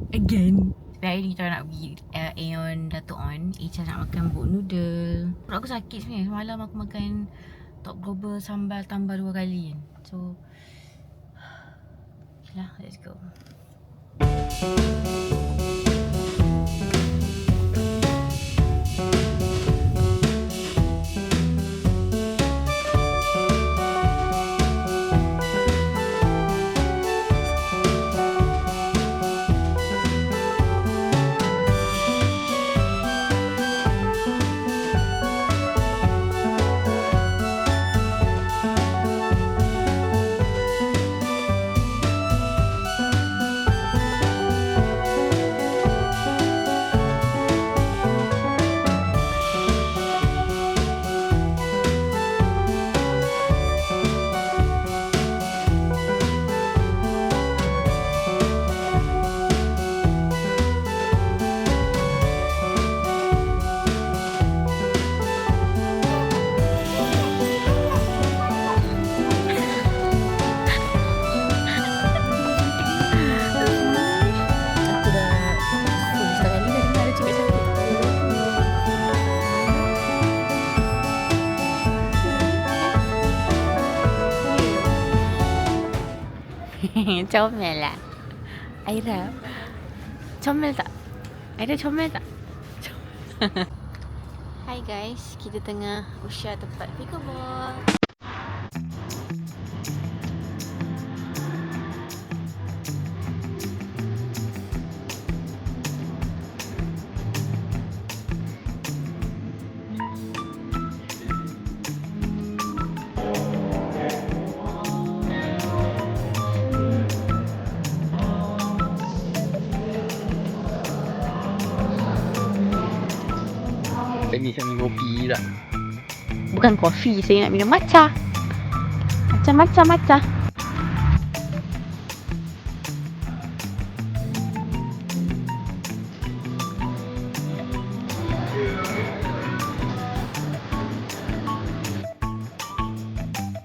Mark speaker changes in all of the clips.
Speaker 1: Again. Hari ni kita nak pergi Aeon Dato' On. Icha nak makan boat noodle. Perut aku sakit sebenarnya. Semalam aku makan Top Global sambal tambah 2 kali kan. So okay lah, let's go. Comel lah Aira. Comel tak? Aira comel tak? Hai guys, kita tengah usia tempat pickleball.
Speaker 2: Ni saya minum kopi dah.
Speaker 1: Bukan kopi, saya nak minum matcha. Matcha.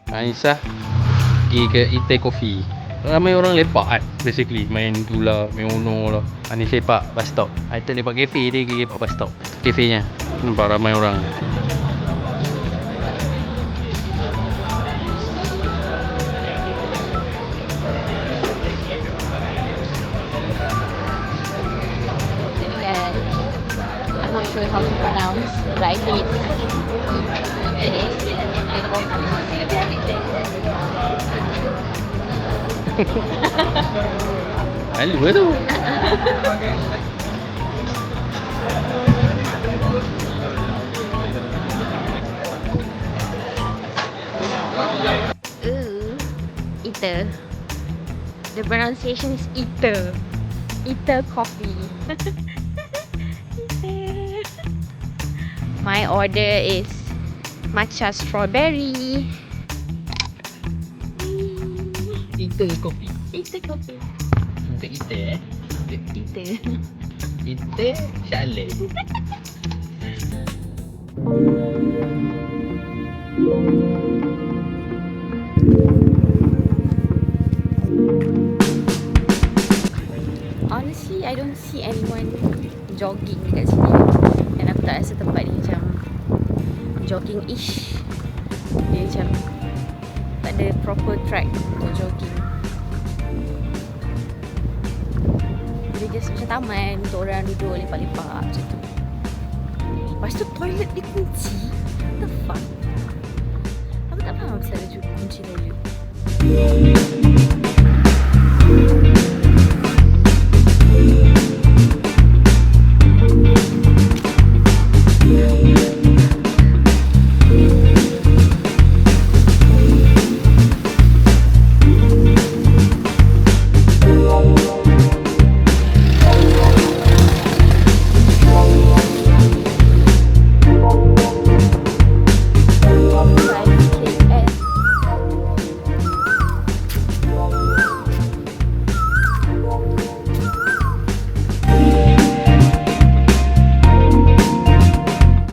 Speaker 2: Aisyah pergi ke Ite Coffee. Ramai orang lepak kan, basically main gula, main Uno lah. Ni sepak bus stop. Aitan lepak kafe, dia pergi lepak bus stop. Kafenya nampak ramai orang.
Speaker 1: I'm not sure how to pronounce, but I think
Speaker 2: Malu lah tu.
Speaker 1: Ite. The pronunciation is Ite. Ite coffee. My order is matcha strawberry.
Speaker 2: Ite Coffee.
Speaker 1: Ite coffee.
Speaker 2: Untuk Ite
Speaker 1: Ite.
Speaker 2: Ite Chalet.
Speaker 1: Honestly, I don't see anyone jogging dekat sini. Dan aku tak rasa tempat ni macam jogging-ish. Dia macam tak ada proper track untuk jogging. Dia just macam taman untuk orang duduk lepak-lepak macam tu. Lepas tu toilet dia kunci. What the fuck? Aku tak faham pasal dia kunci toilet.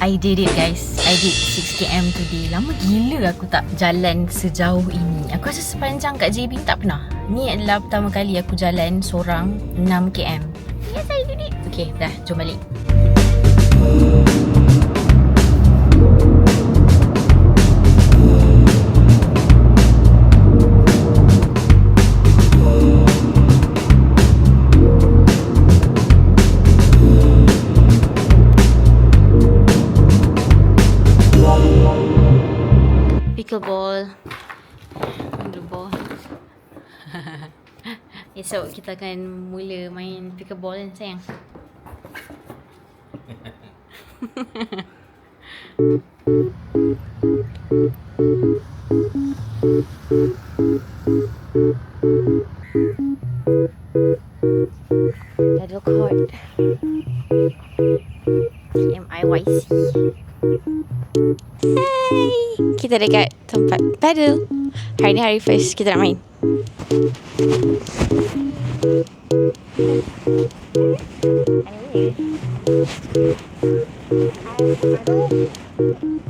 Speaker 1: I did it guys. I did 6km today. Lama gila aku tak jalan sejauh ini. Aku rasa sepanjang kat JB tak pernah. Ni adalah pertama kali aku jalan seorang 6km. Ingat saya tadi. Okay, dah. Jom balik. Pickleball. Pickleball. Esok kita akan mula main pickleball kan sayang? Paddle court. MIYC. Hai, kita dekat tempat paddle. Hari ni hari first kita nak main.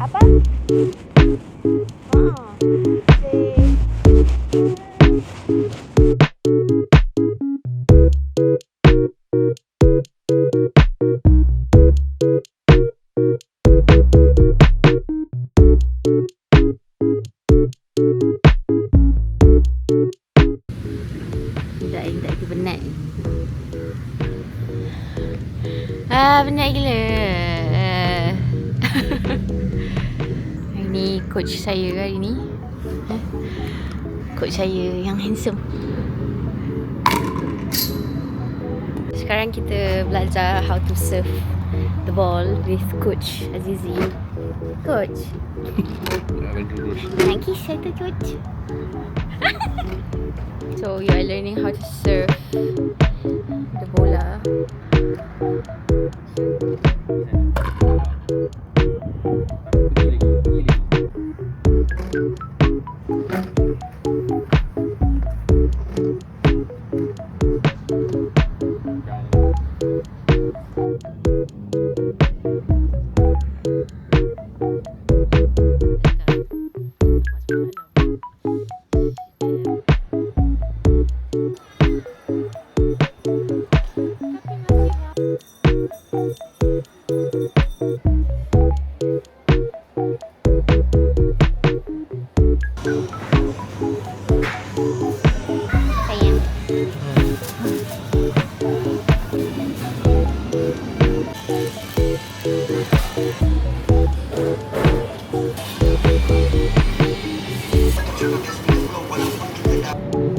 Speaker 1: Apa? Tidak penat. Penat gila. Hari ni coach saya hari ni. Coach saya yang handsome. Sekarang kita belajar how to serve the ball with Coach Azizi. Coach. Nak kisah tu coach. So you are learning how to serve the bola.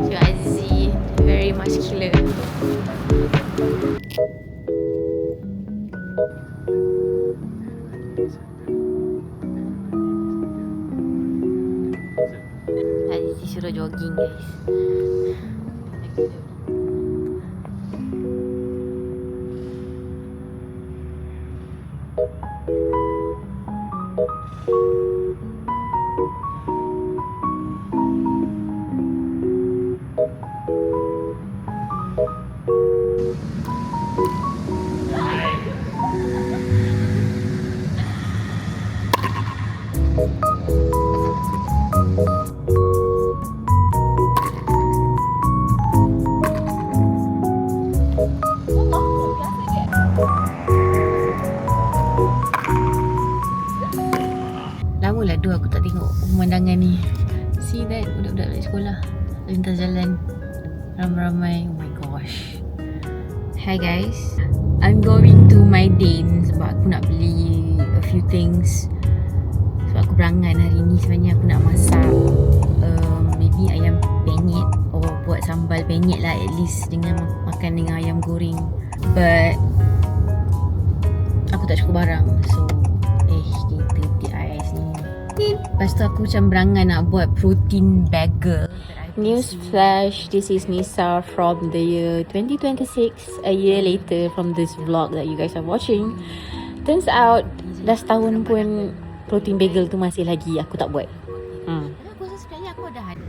Speaker 1: So Azizi very muscular. Azizi suruh jogging guys. Lamalah aku tak tengok pemandangan ni. See that budak-budak dari sekolah lintas jalan ramai-ramai. Oh my gosh. Hi guys, I'm going to my Dane sebab aku nak beli a few things. Sebab aku berangan hari ni. Sebenarnya aku nak masak maybe ayam penyet or buat sambal penyet lah, at least dengan makan dengan ayam goreng. But aku tak cukup barang, so kita TIS ni. Lepas tu aku macam berangan nak buat protein bagel. News flash, this is Nisa from the year 2026, a year later from this vlog that you guys are watching. Turns out dah setahun pun protein bagel tu masih lagi aku tak buat. Aku rasa sebenarnya aku ada hari.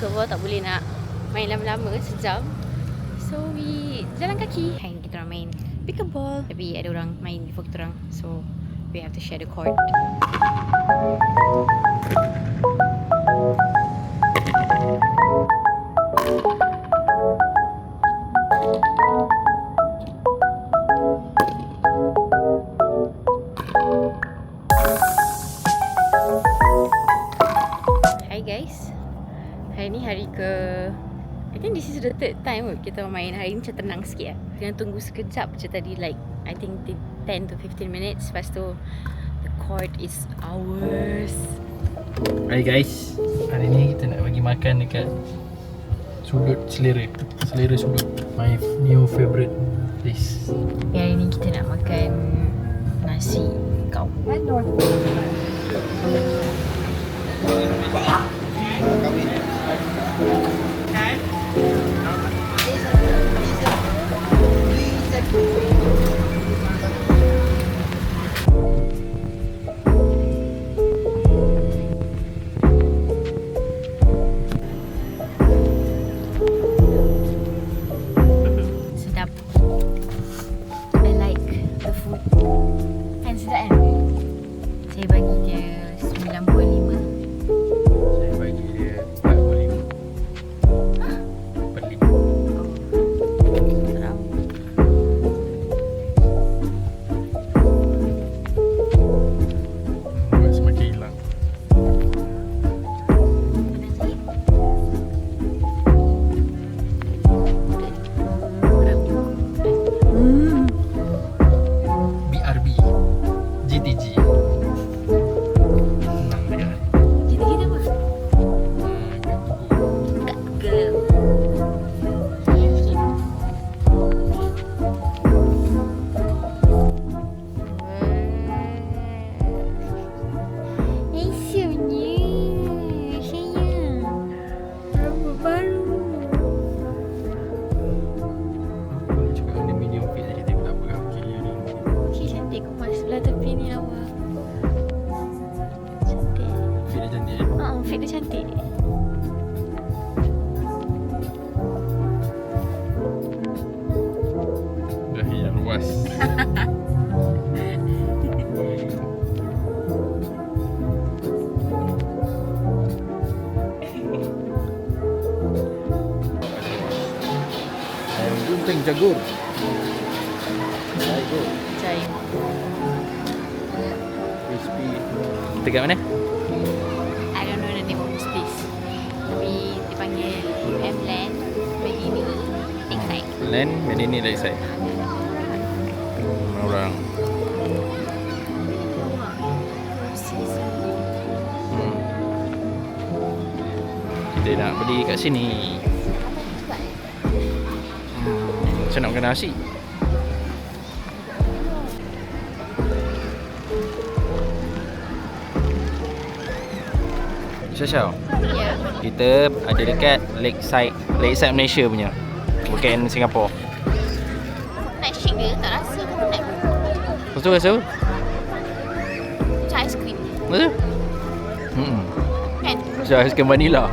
Speaker 1: Basketball tak boleh nak main lama-lama, sejam. So we jalan kaki. Hari ni kita orang main pickleball. Tapi ada orang main before kita orang. So we have to share the court. Hi guys. Hari ni hari ke, I think this is the third time kita main. Hari ni macam tenang sikit lah. Kena tunggu sekejap je tadi, like I think 10 to 15 minutes. Lepas tu the court is ours.
Speaker 2: Hai guys, hari ni kita nak bagi makan dekat sudut selera sudut, my new favourite place.
Speaker 1: Hari ni kita nak makan nasi kau. Sedap. I like the food. Kan sedap kan? Saya bagi dia 9.5.
Speaker 2: Saya bagi dia 4.5. Pelik.
Speaker 1: Seram.
Speaker 2: Buat semakin hilang. BRB GTG. Senang dia.
Speaker 1: Kita apa? Kat girl. Esoknya sayang rambut baru.
Speaker 2: Boleh cakap dia medium fit je, dia tak apa okey ni.
Speaker 1: Okey, cantik kau pas sebelah tepi ni awak. Cantik.
Speaker 2: Fit dia cantik.
Speaker 1: Fit dia cantik.
Speaker 2: Dahi yang luas. Ayam gunting jagur. Jagur.
Speaker 1: Cai.
Speaker 2: Crispy. Dekat mana?
Speaker 1: I don't know the name of this place. Tapi dipanggil UM Land Medini Lakeside.
Speaker 2: Land Medini Lakeside. Orang. Kita nak beli kat sini. Saya nak makan nasi. Syah,
Speaker 1: Ya.
Speaker 2: kita ada dekat Lakeside Malaysia punya, bukan Singapura.
Speaker 1: Nak shake dia tak rasa coconut pun.
Speaker 2: Lepas tu rasa apa?
Speaker 1: Macam aiskrim.
Speaker 2: Rasa?
Speaker 1: Kan?
Speaker 2: Macam aiskrim vanila.